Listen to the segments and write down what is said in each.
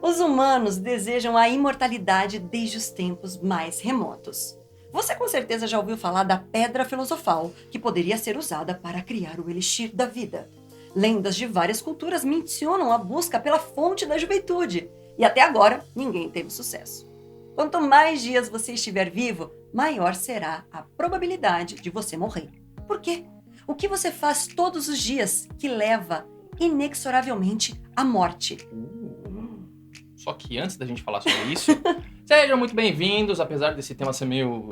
Os humanos desejam a imortalidade desde os tempos mais remotos. Você com certeza já ouviu falar da pedra filosofal, que poderia ser usada para criar o elixir da vida. Lendas de várias culturas mencionam a busca pela fonte da juventude, e até agora ninguém teve sucesso. Quanto mais dias você estiver vivo, maior será a probabilidade de você morrer. Por quê? O que você faz todos os dias que leva inexoravelmente à morte? Só que antes da gente falar sobre isso, sejam muito bem-vindos, apesar desse tema ser meio...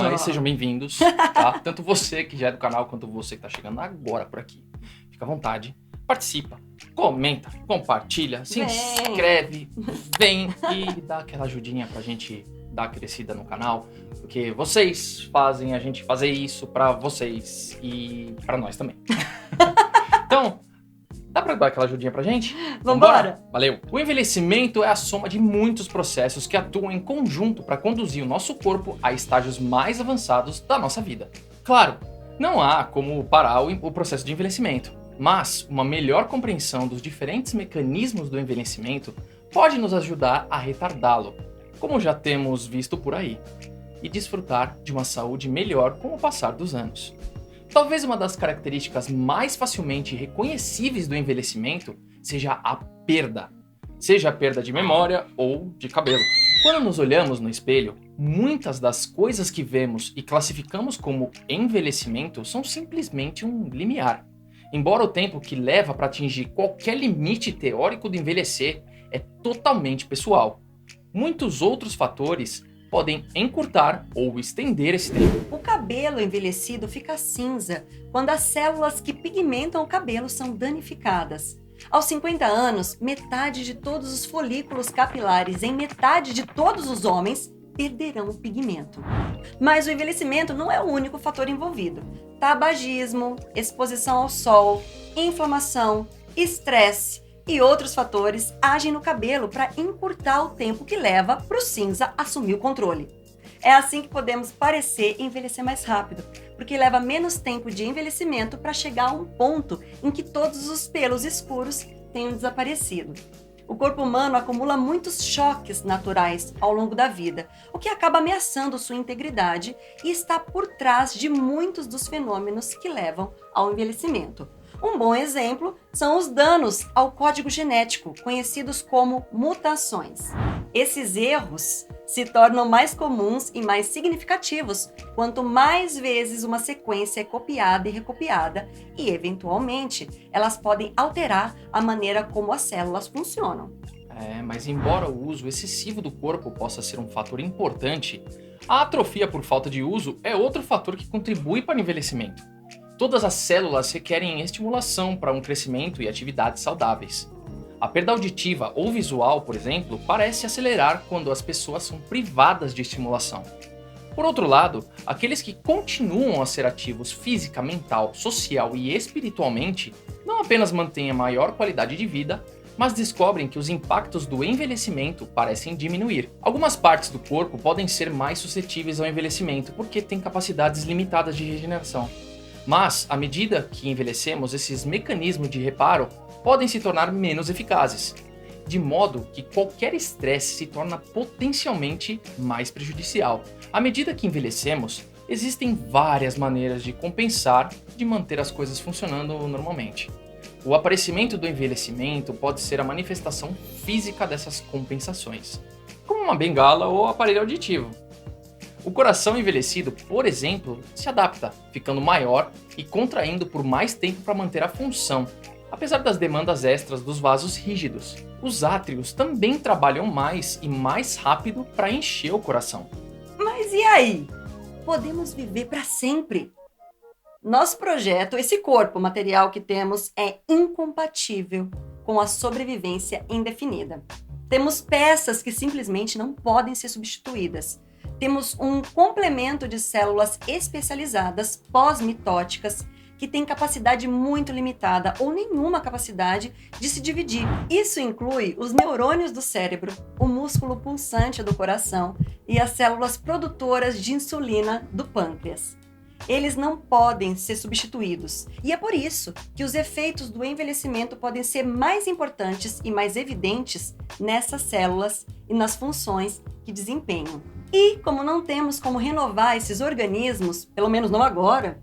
mas sejam bem-vindos, tá? Tanto você que já é do canal, quanto você que tá chegando agora por aqui. Fica à vontade, participa, comenta, compartilha, se inscreve, vem e dá aquela ajudinha pra gente dar crescida no canal, porque vocês fazem a gente fazer isso pra vocês e pra nós também. Então... dá pra dar aquela ajudinha pra gente? Vambora? Valeu! O envelhecimento é a soma de muitos processos que atuam em conjunto para conduzir o nosso corpo a estágios mais avançados da nossa vida. Claro, não há como parar o processo de envelhecimento, mas uma melhor compreensão dos diferentes mecanismos do envelhecimento pode nos ajudar a retardá-lo, como já temos visto por aí, e desfrutar de uma saúde melhor com o passar dos anos. Talvez uma das características mais facilmente reconhecíveis do envelhecimento seja a perda. Seja a perda de memória ou de cabelo. Quando nos olhamos no espelho, muitas das coisas que vemos e classificamos como envelhecimento são simplesmente um limiar. Embora o tempo que leva para atingir qualquer limite teórico do envelhecer é totalmente pessoal. Muitos outros fatores podem encurtar ou estender esse tempo. O cabelo envelhecido fica cinza quando as células que pigmentam o cabelo são danificadas. Aos 50 anos, metade de todos os folículos capilares em metade de todos os homens perderão o pigmento. Mas o envelhecimento não é o único fator envolvido. Tabagismo, exposição ao sol, inflamação, estresse e outros fatores agem no cabelo para encurtar o tempo que leva para o cinza assumir o controle. É assim que podemos parecer envelhecer mais rápido, porque leva menos tempo de envelhecimento para chegar a um ponto em que todos os pelos escuros tenham desaparecido. O corpo humano acumula muitos choques naturais ao longo da vida, o que acaba ameaçando sua integridade e está por trás de muitos dos fenômenos que levam ao envelhecimento. Um bom exemplo são os danos ao código genético, conhecidos como mutações. Esses erros se tornam mais comuns e mais significativos quanto mais vezes uma sequência é copiada e recopiada e, eventualmente, elas podem alterar a maneira como as células funcionam. Mas embora o uso excessivo do corpo possa ser um fator importante, a atrofia por falta de uso é outro fator que contribui para o envelhecimento. Todas as células requerem estimulação para um crescimento e atividades saudáveis. A perda auditiva ou visual, por exemplo, parece acelerar quando as pessoas são privadas de estimulação. Por outro lado, aqueles que continuam a ser ativos física, mental, social e espiritualmente não apenas mantêm a maior qualidade de vida, mas descobrem que os impactos do envelhecimento parecem diminuir. Algumas partes do corpo podem ser mais suscetíveis ao envelhecimento porque têm capacidades limitadas de regeneração. Mas, à medida que envelhecemos, esses mecanismos de reparo podem se tornar menos eficazes, de modo que qualquer estresse se torna potencialmente mais prejudicial. À medida que envelhecemos, existem várias maneiras de compensar, de manter as coisas funcionando normalmente. O aparecimento do envelhecimento pode ser a manifestação física dessas compensações, como uma bengala ou aparelho auditivo. O coração envelhecido, por exemplo, se adapta, ficando maior e contraindo por mais tempo para manter a função, apesar das demandas extras dos vasos rígidos. Os átrios também trabalham mais e mais rápido para encher o coração. Mas e aí? Podemos viver para sempre? Nosso projeto, esse corpo material que temos, é incompatível com a sobrevivência indefinida. Temos peças que simplesmente não podem ser substituídas. Temos um complemento de células especializadas pós-mitóticas que tem capacidade muito limitada ou nenhuma capacidade de se dividir. Isso inclui os neurônios do cérebro, o músculo pulsante do coração e as células produtoras de insulina do pâncreas. Eles não podem ser substituídos. E é por isso que os efeitos do envelhecimento podem ser mais importantes e mais evidentes nessas células e nas funções que desempenham. E, como não temos como renovar esses organismos, pelo menos não agora,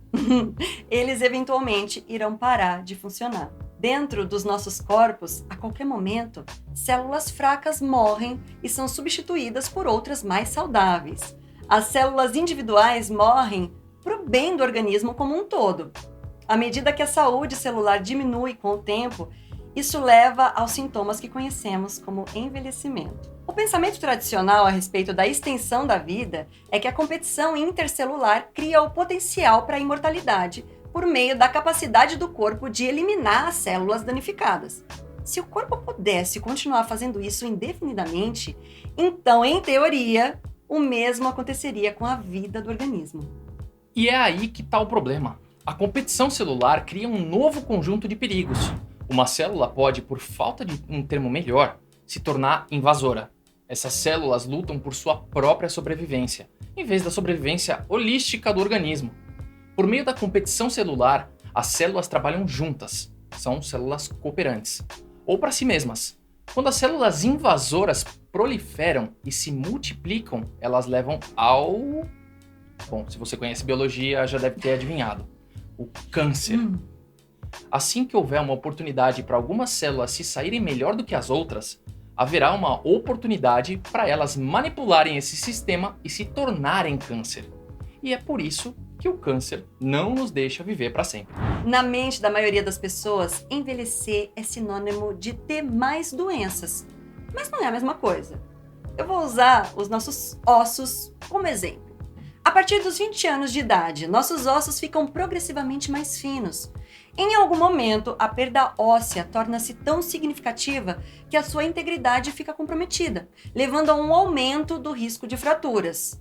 eles eventualmente irão parar de funcionar. Dentro dos nossos corpos, a qualquer momento, células fracas morrem e são substituídas por outras mais saudáveis. As células individuais morrem para o bem do organismo como um todo. À medida que a saúde celular diminui com o tempo, isso leva aos sintomas que conhecemos como envelhecimento. O pensamento tradicional a respeito da extensão da vida é que a competição intercelular cria o potencial para a imortalidade por meio da capacidade do corpo de eliminar as células danificadas. Se o corpo pudesse continuar fazendo isso indefinidamente, então, em teoria, o mesmo aconteceria com a vida do organismo. E é aí que está o problema. A competição celular cria um novo conjunto de perigos. Uma célula pode, por falta de um termo melhor, se tornar invasora. Essas células lutam por sua própria sobrevivência, em vez da sobrevivência holística do organismo. Por meio da competição celular, as células trabalham juntas, são células cooperantes, ou para si mesmas. Quando as células invasoras proliferam e se multiplicam, elas levam ao... Bom, se você conhece biologia, já deve ter adivinhado. O câncer. Assim que houver uma oportunidade para algumas células se saírem melhor do que as outras, haverá uma oportunidade para elas manipularem esse sistema e se tornarem câncer. E é por isso que o câncer não nos deixa viver para sempre. Na mente da maioria das pessoas, envelhecer é sinônimo de ter mais doenças. Mas não é a mesma coisa. Eu vou usar os nossos ossos como exemplo. A partir dos 20 anos de idade, nossos ossos ficam progressivamente mais finos. Em algum momento, a perda óssea torna-se tão significativa que a sua integridade fica comprometida, levando a um aumento do risco de fraturas.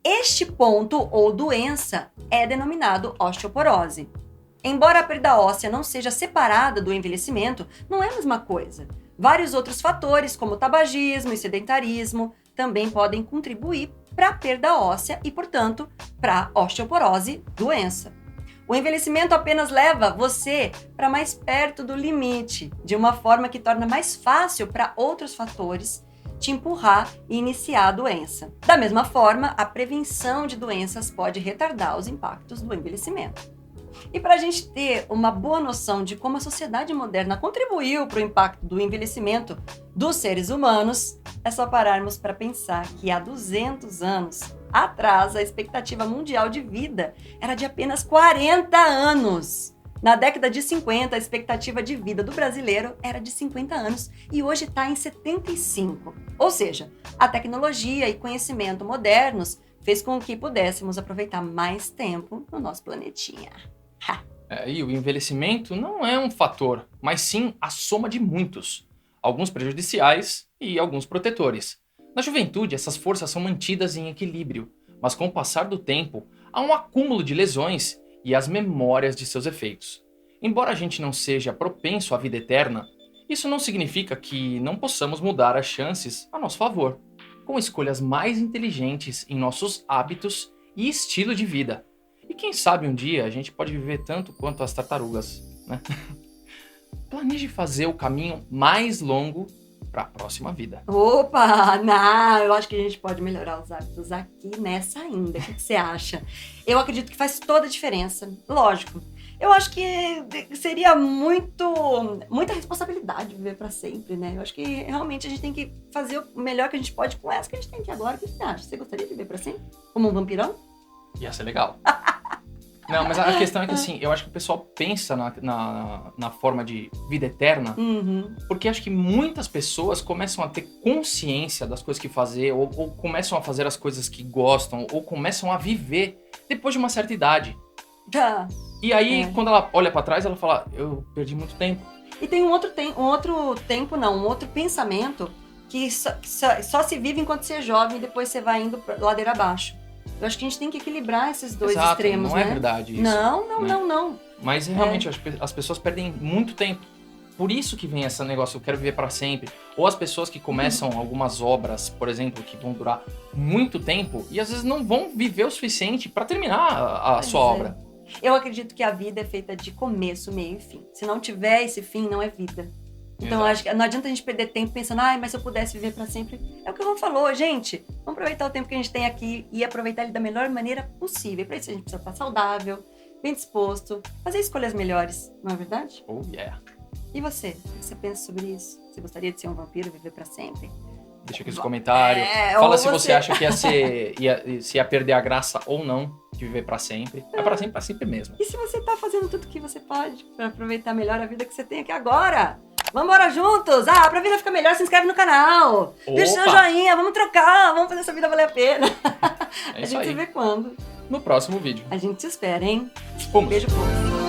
Este ponto ou doença é denominado osteoporose. Embora a perda óssea não seja separada do envelhecimento, não é a mesma coisa. Vários outros fatores, como tabagismo e sedentarismo, também podem contribuir para a perda óssea e, portanto, para a osteoporose, doença. O envelhecimento apenas leva você para mais perto do limite, de uma forma que torna mais fácil para outros fatores te empurrar e iniciar a doença. Da mesma forma, a prevenção de doenças pode retardar os impactos do envelhecimento. E para a gente ter uma boa noção de como a sociedade moderna contribuiu para o impacto do envelhecimento dos seres humanos, é só pararmos para pensar que há 200 anos atrás a expectativa mundial de vida era de apenas 40 anos. Na década de 50, a expectativa de vida do brasileiro era de 50 anos e hoje está em 75. Ou seja, a tecnologia e conhecimento modernos fez com que pudéssemos aproveitar mais tempo no nosso planetinha. E o envelhecimento não é um fator, mas sim a soma de muitos, alguns prejudiciais e alguns protetores. Na juventude, essas forças são mantidas em equilíbrio, mas com o passar do tempo, há um acúmulo de lesões e as memórias de seus efeitos. Embora a gente não seja propenso à vida eterna, isso não significa que não possamos mudar as chances a nosso favor, com escolhas mais inteligentes em nossos hábitos e estilo de vida. E quem sabe um dia a gente pode viver tanto quanto as tartarugas, né? Planeje fazer o caminho mais longo para a próxima vida. Opa, não, eu acho que a gente pode melhorar os hábitos aqui nessa ainda. O que você acha? Eu acredito que faz toda a diferença. Lógico. Eu acho que seria muita responsabilidade viver para sempre, né? Eu acho que realmente a gente tem que fazer o melhor que a gente pode com essa que a gente tem aqui agora. O que você acha? Você gostaria de viver para sempre? Como um vampirão? Ia ser legal. Não, mas a questão é que assim, eu acho que o pessoal pensa na forma de vida eterna, porque acho que muitas pessoas começam a ter consciência das coisas que fazer, ou começam a fazer as coisas que gostam, ou começam a viver depois de uma certa idade. E aí, quando ela olha pra trás, ela fala, eu perdi muito tempo. E tem um outro pensamento que só se vive enquanto você é jovem e depois você vai indo ladeira abaixo. Eu acho que a gente tem que equilibrar esses dois extremos, não né? É verdade isso. Não. Mas realmente, eu acho que as pessoas perdem muito tempo. por isso que vem esse negócio, eu quero viver para sempre. Ou as pessoas que começam algumas obras, por exemplo, que vão durar muito tempo e às vezes não vão viver o suficiente para terminar a sua obra. Eu acredito que a vida é feita de começo, meio e fim. Se não tiver esse fim, não é vida. Então, acho que não adianta a gente perder tempo pensando, mas se eu pudesse viver para sempre. É o que o Ron falou, gente. Vamos aproveitar o tempo que a gente tem aqui e aproveitar ele da melhor maneira possível. Para isso a gente precisa estar saudável, bem disposto, fazer escolhas melhores, não é verdade? Oh, yeah. E você? O que você pensa sobre isso? Você gostaria de ser um vampiro, viver para sempre? Deixa aqui nos comentários. Fala se você acha que se ia perder a graça ou não de viver para sempre. É para sempre mesmo. E se você tá fazendo tudo que você pode para aproveitar melhor a vida que você tem aqui agora? Vamos embora juntos! Pra vida ficar melhor, se inscreve no canal! Deixa seu joinha, vamos trocar, vamos fazer essa vida valer a pena! É a gente se vê quando? No próximo vídeo. A gente te espera, hein? Fomos. Beijo, povo!